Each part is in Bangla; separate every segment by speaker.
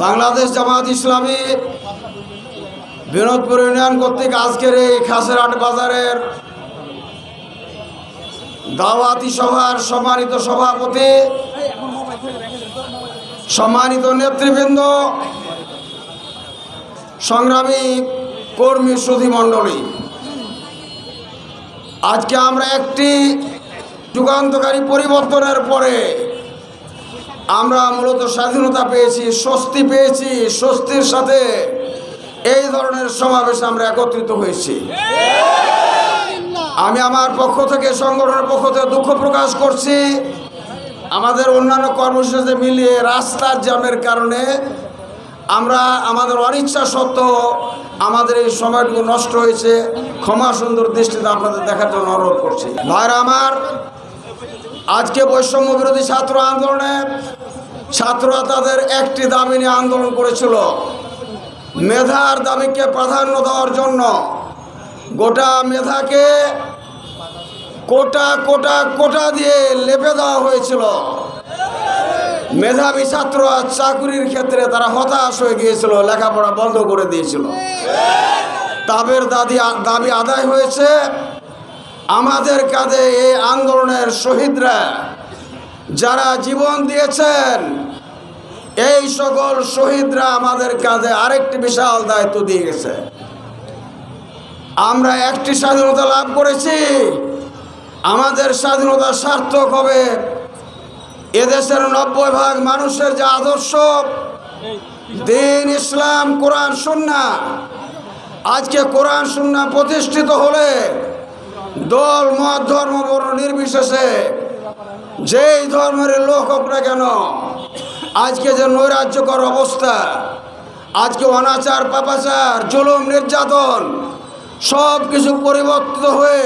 Speaker 1: বাংলাদেশ জামাত ইসলামী বিনোদপুর ইউনিয়ন কর্তৃক আজকের এই খাসেরহাট বাজারের দাওয়াতি সভার সম্মানিত সভাপতি, সম্মানিত নেতৃবৃন্দ, সংগ্রামী কর্মী সুধী মণ্ডলী, আজকে আমরা একটি যুগান্তকারী পরিবর্তনের পরে আমরা মূলত স্বাধীনতা পেয়েছি, স্বস্তি পেয়েছি। স্বস্তির সাথে এই ধরনের সমাবেশে আমরা একত্রিত হয়েছি। আমি আমার পক্ষ থেকে, সংগঠনের পক্ষ থেকে দুঃখ প্রকাশ করছি। আমাদের অন্যান্য কর্মসূচিতে মিলিয়ে রাস্তার জ্যামের কারণে আমরা আমাদের অনিচ্ছা সত্ত্বেও আমাদের এই সময়টুকু নষ্ট হয়েছে। ক্ষমা সুন্দর দৃষ্টিতে আপনাদের দেখার জন্য অনুরোধ করছি। ভাইরা আমার, আজকে বৈষম্য বিরোধী ছাত্র আন্দোলনে ছাত্ররা তাদের একটি দাবি নিয়ে আন্দোলন করেছিল। মেধার দাবিকে প্রাধান্য দেওয়ার জন্য গোটা মেধাকে কোটা কোটা কোটা দিয়ে লেপে দেওয়া হয়েছিল। মেধাবী ছাত্ররা চাকরির ক্ষেত্রে তারা হতাশ হয়ে গিয়েছিল, লেখাপড়া বন্ধ করে দিয়েছিল। তাদের দাবি আদায় হয়েছে। আমাদের কাঁধে এই আন্দোলনের শহীদরা যারা জীবন দিয়েছেন, এই সকল শহীদরা আমাদের কাঁধে আরেকটি বিশাল দায়িত্ব দিয়ে গেছে। আমরা একটি স্বাধীনতা লাভ করেছি। আমাদের স্বাধীনতা সার্থক হবে এদেশের 90% মানুষের যে আদর্শ, দ্বীন ইসলাম, কোরআন সুন্নাহ, আজকে কোরআন সুন্নাহ প্রতিষ্ঠিত হলে দল, মত, ধর্ম, বর্ণ নির্বিশেষে যেই ধর্মের লোক হোক না কেন, আজকে যে নৈরাজ্যকর অবস্থা, আজকে অনাচার, পাপাচার, জুলুম, নির্যাতন সব কিছু পরিবর্তিত হয়ে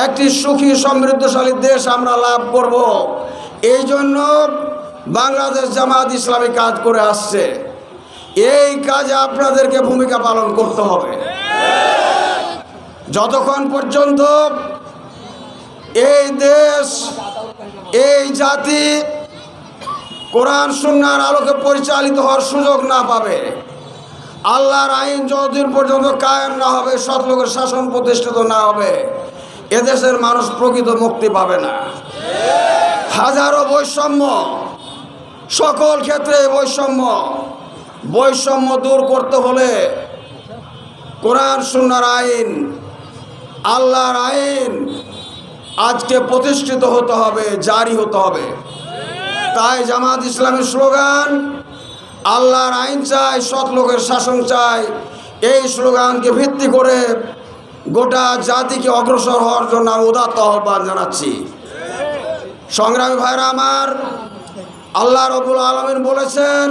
Speaker 1: একটি সুখী সমৃদ্ধশালী দেশ আমরা লাভ করব। এই জন্য বাংলাদেশ জামাত ইসলামী কাজ করে আসছে। এই কাজে আপনাদেরকে ভূমিকা পালন করতে হবে। যতক্ষণ পর্যন্ত এই দেশ, এই জাতি কোরআন সুন্নাহর আলোকে পরিচালিত হওয়ার সুযোগ না পাবে, আল্লাহর আইন যতদিন পর্যন্ত কায়েম না হবে, সৎ লোকের শাসন প্রতিষ্ঠিত না হবে, এদেশের মানুষ প্রকৃত মুক্তি পাবে না। হাজারো বৈষম্য, সকল ক্ষেত্রে বৈষম্য দূর করতে হলে কোরআন সুন্নাহর আইন, আল্লাহর আইন আজকে প্রতিষ্ঠিত হতে হবে, জারি হতে হবে। তাই জামাত ইসলামের স্লোগান আল্লাহর আইন চাই, সৎ লোকের শাসন চাই, এই স্লোগানকে ভিত্তি করে গোটা জাতিকে অগ্রসর হওয়ার জন্য আমি উদাত্ত আহ্বান জানাচ্ছি। সংগ্রামী ভাইরা আমার, আল্লাহ রাব্বুল আলামিন বলেছেন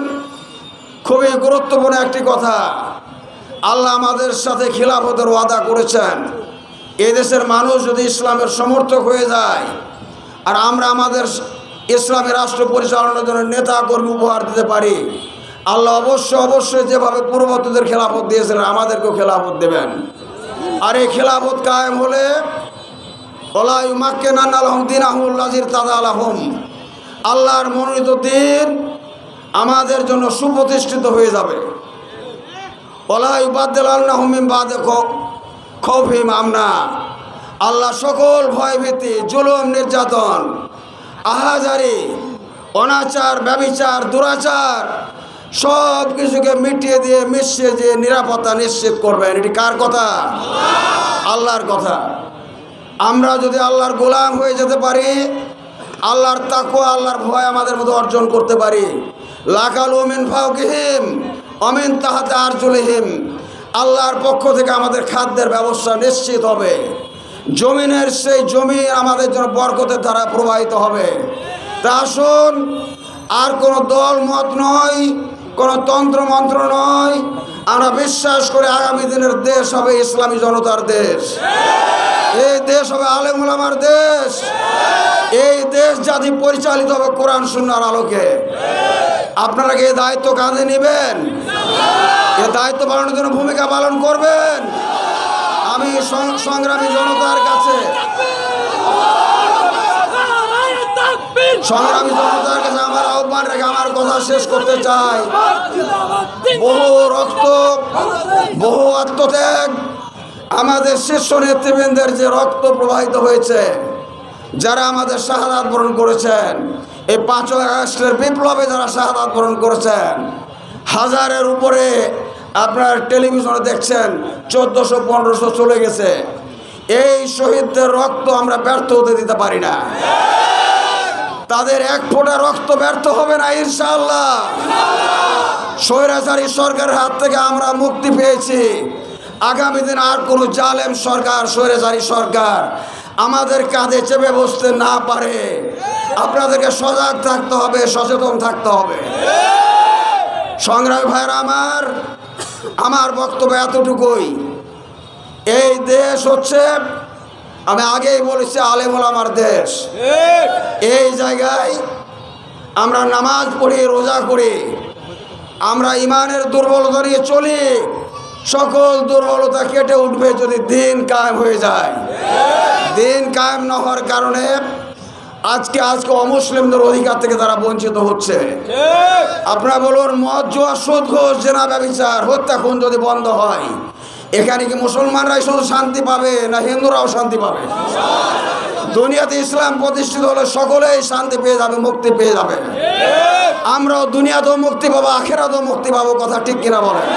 Speaker 1: খুবই গুরুত্বপূর্ণ একটি কথা। আল্লাহ আমাদের সাথে খিলাফতের ওয়াদা করেছেন। এই দেশের মানুষ যদি ইসলামের সমর্থক হয়ে যায় আর আমরা আমাদের ইসলামী রাষ্ট্র পরিচালনার জন্য নেতা কর্মী উপহার দিতে পারি, আল্লাহ অবশ্যই যেভাবে পূর্ববর্তীদের খেলাফত দিয়েছিলেন আমাদেরকেও খেলাফত দেবেন। আর এই খেলাফত কায়েম হলে আল্লাহর মনোনীত দিন আমাদের জন্য সুপ্রতিষ্ঠিত হয়ে যাবে। আল্লাহ সকল ভয়ভীতি, জুলুম, নির্যাতন, আহাজারি, অনাচার, ব্যভিচার, দুরাচার সব কিছুকে মিটিয়ে দিয়ে মিশিয়ে যে নিরাপত্তা নিশ্চিত করবেন। এটি কার কথা? আল্লাহর কথা। আমরা যদি আল্লাহর গোলাম হয়ে যেতে পারি, আল্লাহর তাকওয়া, আল্লাহর ভয় আমাদের মধ্যে অর্জন করতে পারি, লাকালু মিন ফাওকিহিম অমিন তাহতা আরজুলিহিম, আল্লাহর পক্ষ থেকে আমাদের খাদ্যের ব্যবস্থা নিশ্চিত হবে। জমিনের সেই জমি আমাদের জন্য বরকতের ধারা প্রবাহিত হবে। তা আসুন, আর কোনো দল মত নয়, কোনো তন্ত্র মন্ত্র নয়, আমরা বিশ্বাস করে আগামী দিনের দেশ হবে ইসলামী জনতার দেশ। এই দেশ হবে আলেম ওলামার দেশ। এই দেশ জাতি পরিচালিত হবে কোরআন সুন্নাহর আলোকে। আপনারা কি এই দায়িত্ব কাঁধে নেবেন? এই দায়িত্ব পালনের জন্য ভূমিকা পালন করবেন। আমি সংগ্রামী জনতার কাছে আমার আহ্বান রেখে আমার কথা শেষ করতে চাই। বহু রক্ত, বহু আত্মত্যাগ, আমাদের শীর্ষ নেতৃবৃন্দের যে রক্ত প্রবাহিত হয়েছে, যারা আমাদের শাহাদাত বরণ করেছেন, এই 5ই আগস্টের বিপ্লবে যারা শাহাদাত বরণ করেছেন, হাজারের উপরে আপনার টেলিভিশনে দেখছেন 1400-1500 চলে গেছে। এই শহীদদের রক্ত আমরা ব্যর্থ হতে দিতে পারি না। তাদের এক ফোঁটা রক্ত ব্যর্থ হবে না ইনশাআল্লাহ। স্বৈরাচারী সরকারের হাত থেকে আমরা মুক্তি পেয়েছি। আগামী দিন আর কোনো জালেম সরকার, স্বৈরাচারী সরকার আমাদের কাঁধে চেপে বসতে না পারে। আপনাদেরকে সজাগ থাকতে হবে, সচেতন থাকতে হবে। সংগ্রামী ভাইরা আমার বক্তব্য এতটুকুই। এই দেশ হচ্ছে, আমি আগেই বলেছি, আলেম ওলামার দেশ। এই জায়গায় আমরা নামাজ পড়ি, রোজা করি, আমরা ইমানের দুর্বলতা নিয়ে চলি। সকল দুর্বলতা কেটে উঠবে যদি দিন কায়েম হয়ে যায়। দিন কায়েম না হওয়ার কারণে আজকে অমুসলিমদের অধিকার থেকে তারা বঞ্চিত হচ্ছে। আপনারা বলুন, মদ, জুয়া, সুদ, ঘুষ, জেনা, ব্যভিচার, হত্যা, খুন যদি বন্ধ হয়, এখানে কি মুসলমানরাই শুধু শান্তি পাবে না হিন্দুরাও শান্তি পাবে? দুনিয়াতে ইসলাম প্রতিষ্ঠিত হলে সকলেই শান্তি পেয়ে যাবে, মুক্তি পেয়ে যাবে। আমরাও দুনিয়াতেও মুক্তি পাবো, আখেরাতেও মুক্তি পাবো। কথা ঠিক কিনা বলেন?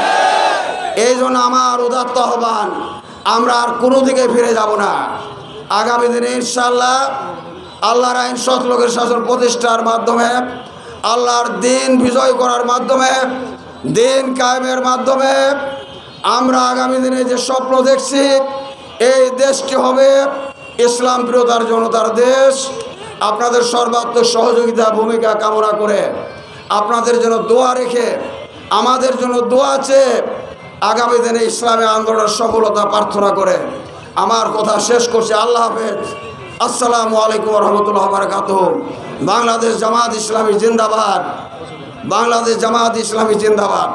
Speaker 1: এই জন্য আমার উদাত্ত আহ্বান, আমরা আর কোনো দিকে ফিরে যাব না। আগামী দিনে ইনশাআল্লাহ আল্লাহর আইন, সৎ লোকের শাসন প্রতিষ্ঠার মাধ্যমে, আল্লাহর দিন বিজয় করার মাধ্যমে, দিন কায়েমের মাধ্যমে আমরা আগামী দিনে যে স্বপ্ন দেখছি, এই দেশটি হবে ইসলাম প্রিয়তার জনতার দেশ। আপনাদের সর্বাত্মক সহযোগিতা ভূমিকা কামনা করে, আপনাদের জন্য দোয়া রেখে, আমাদের জন্য দোয়া চেয়ে আগামী দিনে ইসলামী আন্দোলনের সফলতা প্রার্থনা করে আমার কথা শেষ করছি। আল্লাহ হাফেজ। আসসালামু আলাইকুম রহমতুল্লাহ বারাকাতুহু। বাংলাদেশ জামাত ইসলামী জিন্দাবাদ। বাংলাদেশ জামাত ইসলামী জিন্দাবাদ।